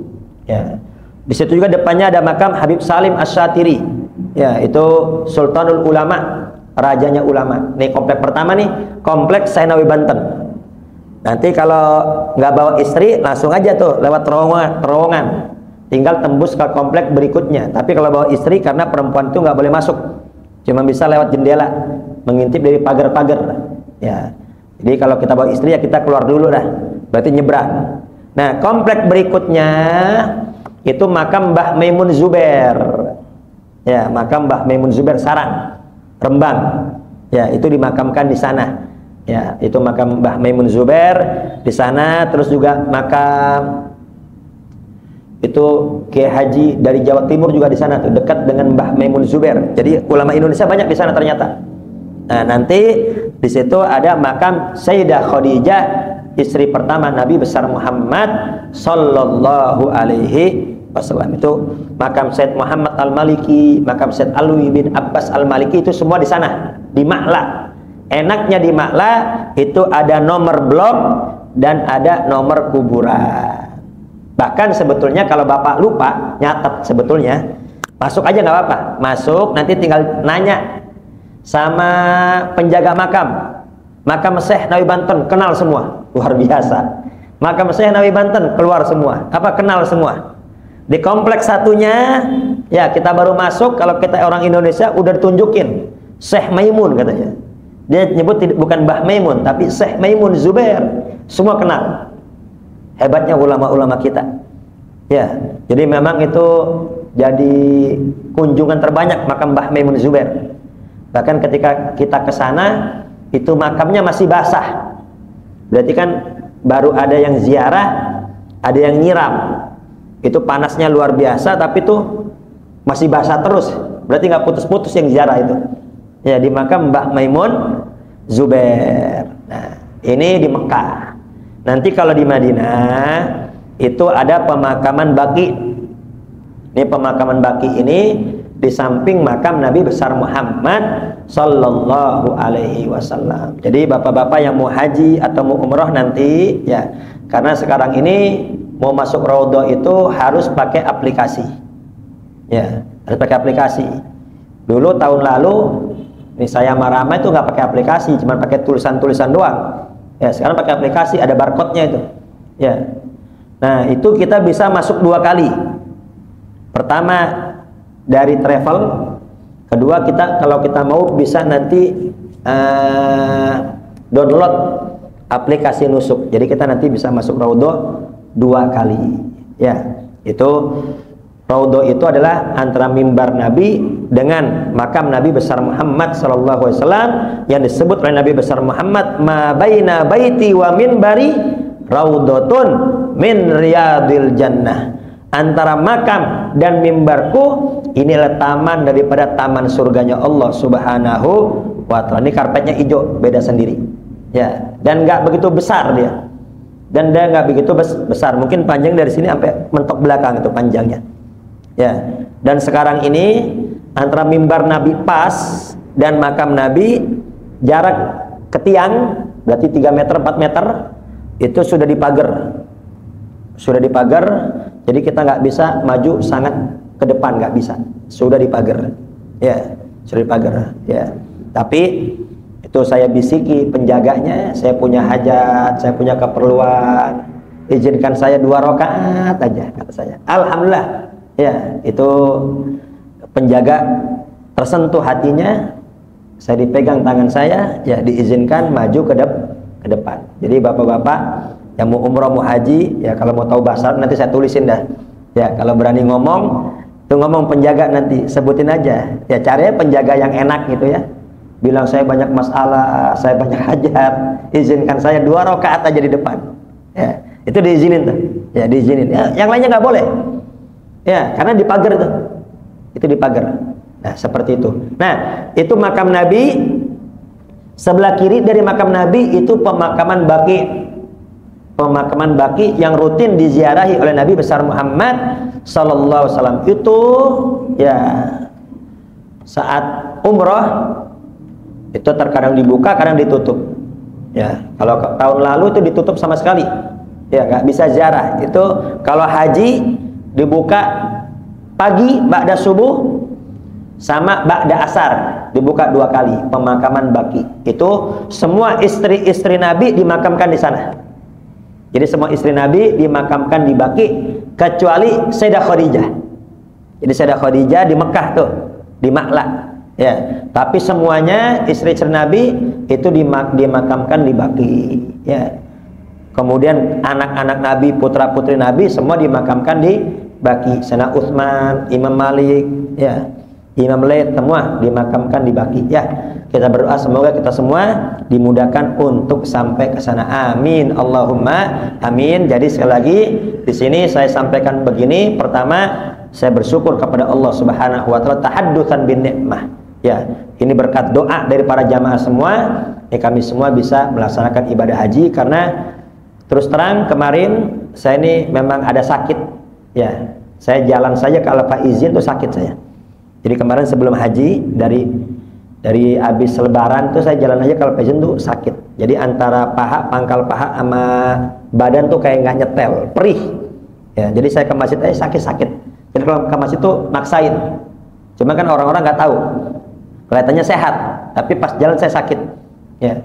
Ya. Di situ juga depannya ada makam Habib Salim Asy-Syatiri. Ya, itu Sultanul Ulama, rajanya ulama. Nih komplek pertama nih, kompleks Syekh Nawawi Banten. Nanti kalau nggak bawa istri, langsung aja tuh lewat terowongan. Tinggal tembus ke komplek berikutnya. Tapi kalau bawa istri, karena perempuan itu nggak boleh masuk, cuma bisa lewat jendela, mengintip dari pagar-pagar. Ya, jadi kalau kita bawa istri ya kita keluar dulu dah, berarti nyebrang. Nah, komplek berikutnya itu makam Mbah Maimun Zubair. Ya, makam Mbah Maimun Zubair Sarang, Rembang. Ya, itu dimakamkan di sana. Ya, itu makam Mbah Maimun Zubair di sana. Terus juga makam itu Kiai Haji dari Jawa Timur juga di sana tuh, dekat dengan Mbah Maimun Zubair. Jadi ulama Indonesia banyak di sana ternyata. Nah, nanti di situ ada makam Sayyidah Khadijah, istri pertama Nabi besar Muhammad sallallahu alaihi wasallam. Itu makam Said Muhammad Al-Maliki, makam Said Alwi bin Abbas Al-Maliki, itu semua di sana, di Ma'la. Enaknya di Ma'la itu ada nomor blok dan ada nomor kuburan. Bahkan sebetulnya kalau Bapak lupa nyatet, sebetulnya masuk aja nggak apa-apa. Masuk, nanti tinggal nanya sama penjaga makam. Makam Syekh Nawawi Banten, kenal semua. Luar biasa. Makam Syekh Nawawi Banten, keluar semua. Apa, kenal semua. Di kompleks satunya, ya kita baru masuk, kalau kita orang Indonesia udah ditunjukin Syekh Maimun katanya. Dia nyebut bukan Mbah Maimun, tapi Syekh Maimun Zubair. Semua kenal. Hebatnya ulama-ulama kita. Ya, jadi memang itu jadi kunjungan terbanyak makam Mbah Maimun Zubair. Bahkan ketika kita ke sana, itu makamnya masih basah. Berarti kan baru ada yang ziarah, ada yang nyiram. Itu panasnya luar biasa, tapi tuh masih basah terus. Berarti nggak putus-putus yang ziarah itu. Ya, di makam Mbah Maimun Zubair. Nah, ini di Mekah. Nanti kalau di Madinah itu ada pemakaman Baqi. Ini pemakaman Baqi ini di samping makam Nabi besar Muhammad sallallahu alaihi wasallam. Jadi bapak-bapak yang mau haji atau mau umroh nanti, ya, karena sekarang ini mau masuk raudhah itu harus pakai aplikasi. Ya, harus pakai aplikasi. Dulu tahun lalu ini saya marama itu nggak pakai aplikasi, cuma pakai tulisan-tulisan doang. Ya, sekarang pakai aplikasi, ada barcode-nya itu. Ya. Nah, itu kita bisa masuk 2 kali. Pertama dari travel, kedua kita kalau kita mau bisa nanti download aplikasi nusuk. Jadi kita nanti bisa masuk raudhah 2 kali. Ya, itu raudhah itu adalah antara mimbar Nabi dengan makam Nabi besar Muhammad sallallahu alaihi wasallam, yang disebut oleh Nabi besar Muhammad, ma baina baiti wa minbari raudhatun min riyadil jannah. Antara makam dan mimbarku inilah taman daripada taman surganya Allah Subhanahu wa ta'ala. Ini karpetnya hijau, beda sendiri. Ya, dan nggak begitu besar dia. Dan dia nggak begitu besar, mungkin panjang dari sini sampai mentok belakang itu panjangnya. Ya, dan sekarang ini antara mimbar Nabi pas dan makam Nabi jarak ke tiang berarti 3 meter 4 meter itu sudah dipagar. Sudah dipagar, jadi kita nggak bisa maju sangat ke depan, nggak bisa. Sudah dipagar. Ya, sudah dipagar. Ya. Tapi itu saya bisiki penjaganya, saya punya hajat, saya punya keperluan, izinkan saya 2 rakaat aja, kata saya. Alhamdulillah. Ya, itu penjaga tersentuh hatinya, saya dipegang tangan saya, ya diizinkan maju ke depan. Jadi bapak-bapak yang mau umroh mau haji, ya kalau mau tahu bahasa nanti saya tulisin dah. Ya, kalau berani ngomong, tuh ngomong penjaga nanti sebutin aja. Ya caranya penjaga yang enak gitu ya. Bilang saya banyak masalah, saya banyak hajat, izinkan saya 2 rakaat aja di depan. Ya, itu diizinin tuh. Ya diizinin. Ya, yang lainnya nggak boleh. Ya, karena dipagar itu. Itu dipagar. Nah, seperti itu. Nah, itu makam Nabi. Sebelah kiri dari makam Nabi itu pemakaman Baqi. Pemakaman Baqi yang rutin diziarahi oleh Nabi besar Muhammad sallallahu alaihi wasallam. Itu ya saat umroh itu terkadang dibuka, kadang ditutup. Ya, kalau tahun lalu itu ditutup sama sekali. Ya, nggak bisa ziarah. Itu kalau haji dibuka pagi ba'da subuh sama ba'da asar, dibuka 2 kali pemakaman Baqi. Itu semua istri-istri Nabi dimakamkan di sana. Jadi semua istri Nabi dimakamkan di Baqi kecuali Sayyidah Khadijah. Jadi Sayyidah Khadijah di Mekah tuh, di Ma'la. Ya, tapi semuanya istri-istri Nabi itu dimakamkan di Baqi. Ya. Kemudian anak-anak Nabi, putra-putri Nabi semua dimakamkan di Baqi. Sayyidina Utsman, Imam Malik, ya, Imam Laith semua dimakamkan di Baqi. Ya, kita berdoa semoga kita semua dimudahkan untuk sampai ke sana. Amin. Allahumma amin. Jadi sekali lagi di sini saya sampaikan begini. Pertama, saya bersyukur kepada Allah Subhanahu wa taala tahaddusan bin nikmah. Ya, ini berkat doa dari para jamaah semua, kami semua bisa melaksanakan ibadah haji. Karena terus terang kemarin saya ini memang ada sakit. Ya, Saya jalan saja kalau Pak izin tuh sakit saya. Jadi kemarin sebelum haji dari habis lebaran tuh saya jalan aja kalau Pak izin tuh sakit. Jadi antara paha, pangkal paha sama badan tuh kayak nggak nyetel, perih. Ya, jadi saya ke masjid aja sakit-sakit. Jadi kalau ke masjid tuh maksain. Cuma kan orang-orang nggak tahu. Kelihatannya sehat, tapi pas jalan saya sakit. Ya.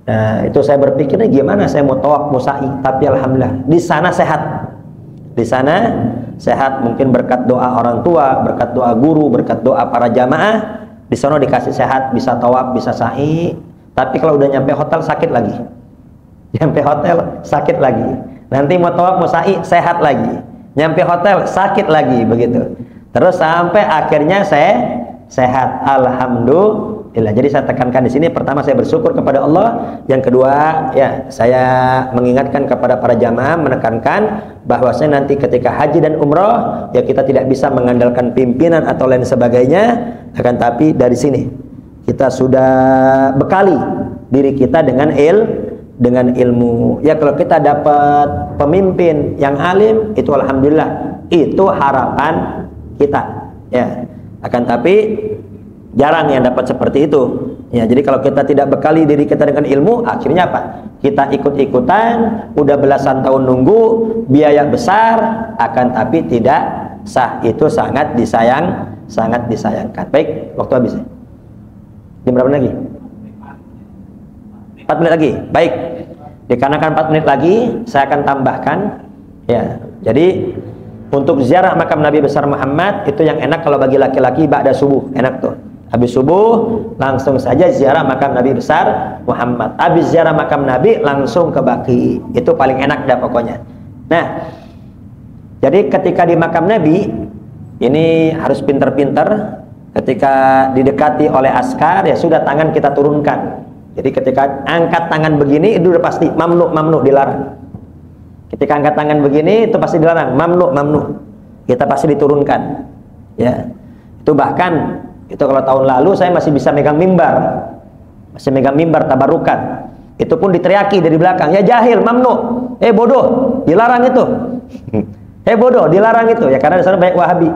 Nah, itu saya berpikirnya gimana saya mau tawaf, mau sa'i, tapi alhamdulillah di sana sehat. Di sana sehat, mungkin berkat doa orang tua, berkat doa guru, berkat doa para jamaah. Di sana dikasih sehat, bisa tawaf, bisa sa'i. Tapi kalau udah nyampe hotel sakit lagi. Nyampe hotel sakit lagi. Nanti mau tawaf, mau sa'i, sehat lagi. Nyampe hotel sakit lagi, begitu. Terus sampai akhirnya saya sehat, alhamdulillah. Jadi saya tekankan di sini, pertama saya bersyukur kepada Allah, yang kedua ya saya mengingatkan kepada para jamaah, menekankan bahwasanya nanti ketika haji dan umroh ya kita tidak bisa mengandalkan pimpinan atau lain sebagainya, akan tapi dari sini kita sudah bekali diri kita dengan ilmu. Ya kalau kita dapat pemimpin yang alim, itu alhamdulillah, itu harapan kita. Ya, akan tapi jarang yang dapat seperti itu. Ya, jadi kalau kita tidak bekali diri kita dengan ilmu, akhirnya apa? Kita ikut-ikutan, udah belasan tahun nunggu, biaya besar, akan tapi tidak sah. Itu sangat disayangkan. Baik, waktu habis. Jam berapa lagi? 4 menit lagi. Baik. Dikarenakan 4 menit lagi, saya akan tambahkan. Ya, jadi untuk ziarah makam Nabi besar Muhammad itu yang enak kalau bagi laki-laki ba'da subuh, enak tuh. Habis subuh langsung saja ziarah makam Nabi besar Muhammad. Habis ziarah makam Nabi langsung ke Baqi. Itu paling enak dah pokoknya. Nah, jadi ketika di makam Nabi ini harus pinter-pinter. Ketika didekati oleh askar ya sudah tangan kita turunkan. Jadi ketika angkat tangan begini itu udah pasti mamnu dilarang. Ketika angkat tangan begini itu pasti dilarang, mamnu. Kita pasti diturunkan. Ya. Itu bahkan itu kalau tahun lalu saya masih bisa megang mimbar. Masih megang mimbar tabarukan. Itu pun diteriaki dari belakang, "Ya jahil, mamnu. Bodoh, dilarang itu." Bodoh, dilarang itu. Ya karena di sana banyak Wahabi.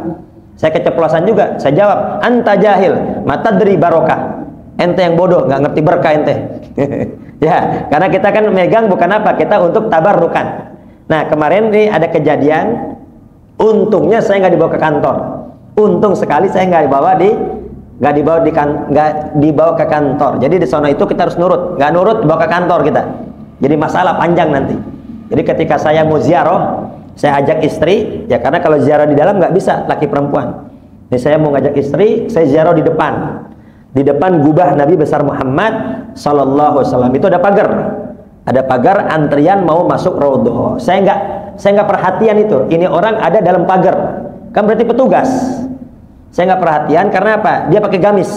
Saya keceplosan juga. Saya jawab, "Anta jahil, matadri barokah." Ente yang bodoh, nggak ngerti berkah ente. Ya, karena kita kan megang bukan apa, kita untuk tabarukan. Nah kemarin ini ada kejadian, untungnya saya nggak dibawa ke kantor. Untung sekali saya nggak dibawa ke kantor. Jadi di sana itu kita harus nurut, nggak nurut dibawa ke kantor kita. Jadi masalah panjang nanti. Jadi ketika saya mau ziarah, saya ajak istri, ya karena kalau ziarah di dalam nggak bisa laki perempuan. Jadi saya mau ngajak istri, saya ziarah di depan. Di depan gubah Nabi besar Muhammad sallallahu alaihi wasallam itu ada pagar. Ada pagar antrian mau masuk raudhah. Saya nggak perhatian itu. Ini orang ada dalam pagar. Kan berarti petugas. Saya nggak perhatian karena apa? Dia pakai gamis.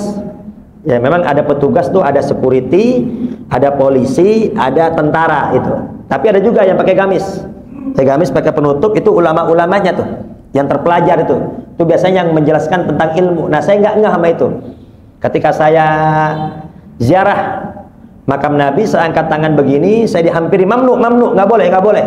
Ya memang ada petugas tuh, ada security, ada polisi, ada tentara itu. Tapi ada juga yang pakai gamis. Pakai gamis, pakai penutup, itu ulama-ulamanya tuh. Yang terpelajar itu. Itu biasanya yang menjelaskan tentang ilmu. Nah, saya nggak ngeh sama itu. Ketika saya ziarah makam Nabi, saya angkat tangan begini, saya dihampiri, mamnu, nggak boleh.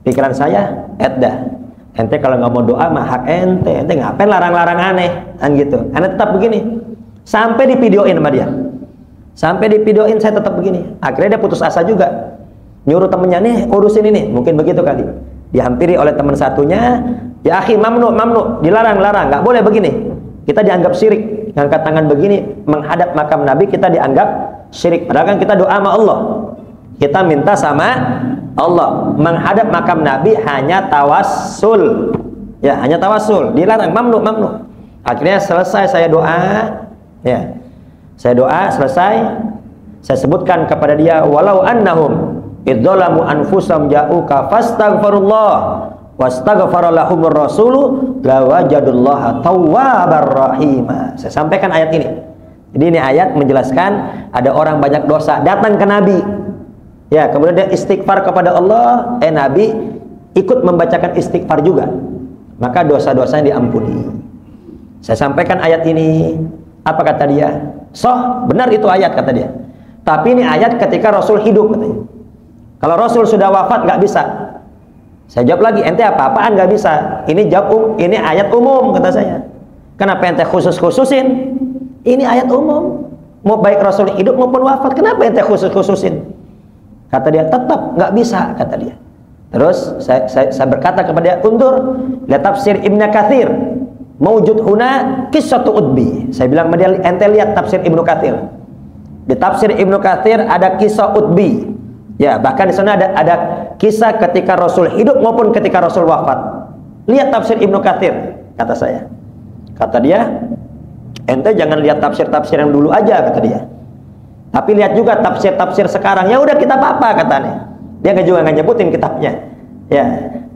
Pikiran saya, ente kalau nggak mau doa mah hak ente ngapain larang-larang aneh, kan gitu. Aneh tetap begini, sampai divideoin sama dia, saya tetap begini. Akhirnya dia putus asa juga, nyuruh temennya nih urusin ini, mungkin begitu kali. Dihampiri oleh teman satunya, ya akhi mamnu, dilarang, nggak boleh begini. Kita dianggap syirik, ngangkat tangan begini menghadap makam Nabi kita dianggap syirik. Padahal kan kita doa sama Allah, kita minta sama Allah. Menghadap makam Nabi hanya tawassul, ya hanya tawassul, dilarang, mamnu. Akhirnya selesai saya doa, ya saya doa selesai, saya sebutkan kepada dia, walau annahum idzalamu anfusahum ja'uka fastaghfirullah wastaghfara lahumur rasulu lawajadullaha tawwabar rahima. Saya sampaikan ayat ini. Jadi ini ayat menjelaskan ada orang banyak dosa datang ke Nabi. Ya, kemudian dia istighfar kepada Allah, Nabi ikut membacakan istighfar juga. Maka dosa-dosanya diampuni. Saya sampaikan ayat ini. Apa kata dia? Soh, benar itu ayat kata dia. Tapi ini ayat ketika Rasul hidup katanya. Kalau Rasul sudah wafat nggak bisa. Saya jawab lagi, ente apa-apaan nggak bisa. Ini ini ayat umum, kata saya. Kenapa ente khusus-khususin? Ini ayat umum. Mau baik Rasul hidup maupun wafat, kenapa ente khusus-khususin? Kata dia, tetap nggak bisa, kata dia. Terus saya berkata kepada dia, undur, lihat tafsir Ibnu Katsir, mawjud huna qissatu Utbi. Saya bilang sama dia, ente lihat tafsir Ibnu Katsir. Di tafsir Ibnu Katsir ada kisah Utbi. Ya, bahkan di sana ada kisah ketika Rasul hidup maupun ketika Rasul wafat. Lihat tafsir Ibnu Katsir, kata saya. Kata dia, ente jangan lihat tafsir-tafsir yang dulu aja, kata dia. Tapi lihat juga tafsir-tafsir sekarang. Ya udah, kitab apa, katanya. Dia juga nggak nyebutin kitabnya. Ya.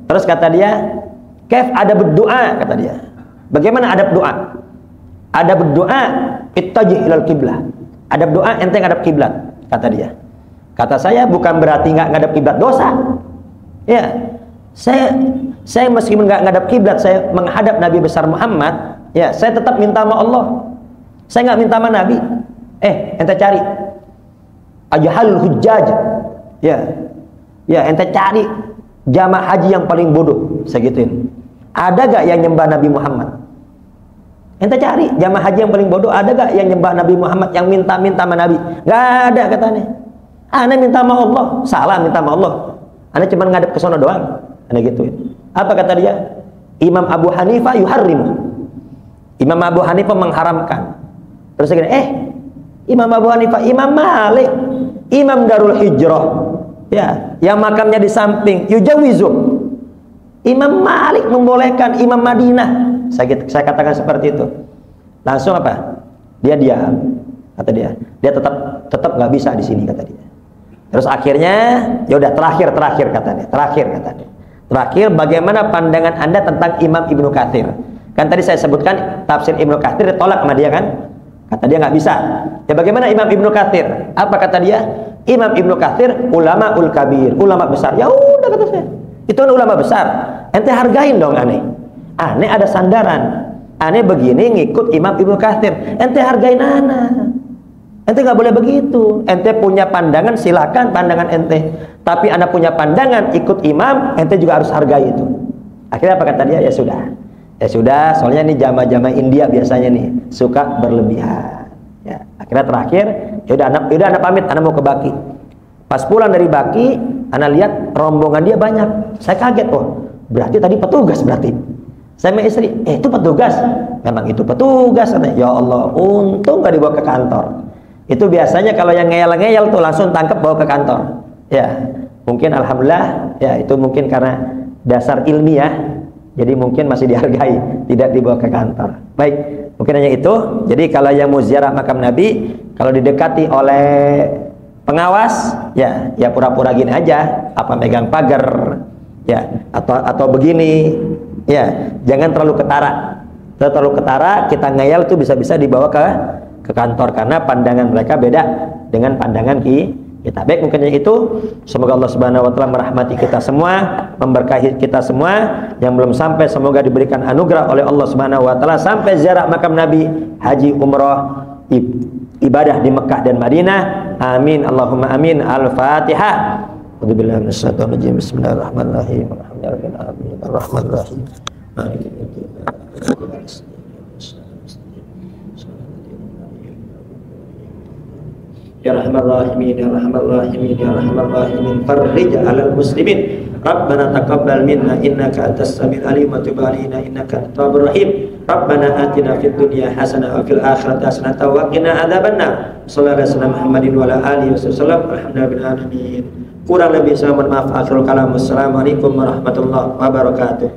Terus kata dia, "Kaif ada berdoa?" kata dia. Bagaimana adab doa? Adab doa ittaji ilal kiblah. Adab doa ente ngadap kiblat, kata dia. Kata saya, bukan berarti nggak ngadap kiblat dosa. Ya. Saya meskipun nggak ngadap kiblat, saya menghadap Nabi besar Muhammad, ya, saya tetap minta sama Allah. Saya nggak minta sama Nabi. Ente cari ajhalul hujjaj. Ya, ente cari jamaah haji yang paling bodoh, saya gituin. Ada gak yang nyembah Nabi Muhammad? Ente cari jamaah haji yang paling bodoh, ada gak yang nyembah Nabi Muhammad, yang minta-minta sama Nabi? Gak ada, katanya. Ane minta sama Allah, salah minta sama Allah. Ane cuma ngadep ke sono doang, ane gituin. Apa kata dia? Imam Abu Hanifah yuharrimu. Imam Abu Hanifah mengharamkan. Terus saya kira, Imam Abu Hanifah, Imam Malik, Imam Darul Hijrah, ya, yang makamnya di samping, yujawizu. Imam Malik membolehkan, Imam Madinah. Saya katakan seperti itu. Langsung apa? Dia diam, kata dia. Dia tetap nggak bisa di sini, kata dia. Terus akhirnya, ya udah terakhir kata dia. Terakhir, bagaimana pandangan Anda tentang Imam Ibnu Katsir? Kan tadi saya sebutkan tafsir Ibnu Katsir ditolak sama dia kan? Kata dia nggak bisa. Ya bagaimana Imam Ibnu Katsir? Apa kata dia? Imam Ibnu Katsir ulama ul kabir, ulama besar. Ya udah, kata saya. Itu kan ulama besar. Ente hargain dong aneh. Aneh ada sandaran. Aneh begini ngikut Imam Ibnu Katsir. Ente hargain ana. Ente nggak boleh begitu. Ente punya pandangan, silakan pandangan ente. Tapi anda punya pandangan ikut imam, ente juga harus hargai itu. Akhirnya apa kata dia? Ya sudah. Soalnya ini jamaah-jamaah India biasanya nih suka berlebihan. Ya, akhirnya terakhir, yaudah anak pamit, anak mau ke Baki. Pas pulang dari Baki, anak lihat rombongan dia banyak. Saya kaget, berarti tadi petugas berarti. Saya sama istri, itu petugas. Memang itu petugas. Ya Allah, untung gak dibawa ke kantor. Itu biasanya kalau yang ngeyel-ngeyel tuh langsung tangkap bawa ke kantor. Ya, mungkin alhamdulillah, ya itu mungkin karena dasar ilmiah, jadi mungkin masih dihargai, tidak dibawa ke kantor. Baik, mungkin hanya itu. Jadi kalau yang mau ziarah makam Nabi, kalau didekati oleh pengawas, ya pura-pura gini aja, apa megang pagar, ya atau begini, ya jangan terlalu ketara. Terlalu ketara, kita ngeyel itu bisa-bisa dibawa ke kantor karena pandangan mereka beda dengan pandangan kita. Baik, mungkin itu. Semoga Allah Subhanahu wa taala merahmati kita semua, memberkahi kita semua. Yang belum sampai semoga diberikan anugerah oleh Allah Subhanahu wa taala sampai ziarah makam Nabi, haji, umrah, ibadah di Mekah dan Madinah. Amin, Allahumma amin. Al-Fatihah. A'udzubillahi minasyaitonir rajim. Bismillahirrahmanirrahim. Alhamdulillahirabbil alamin. Arrahmanirrahim. Maliki yaumiddin. Ya Rahman Rahimin, Ya Rahman Rahimin, Ya Rahman Rahimin, farrij 'alal muslimin. Rabbana taqabbal minna innaka antas samiul alim wa tub 'alaina innaka antat tawwabur rahim. Rabbana atina fid dunya hasanah wa fil akhirati hasanah wa qina adzabannar. Shallallahu alaihi wasallam Muhammadin wa ala alihi wasallam. Alhamdulillahil alamin. Kurang lebih saya mohon maaf. Akhirul kalam. Wassalamualaikum warahmatullahi wabarakatuh.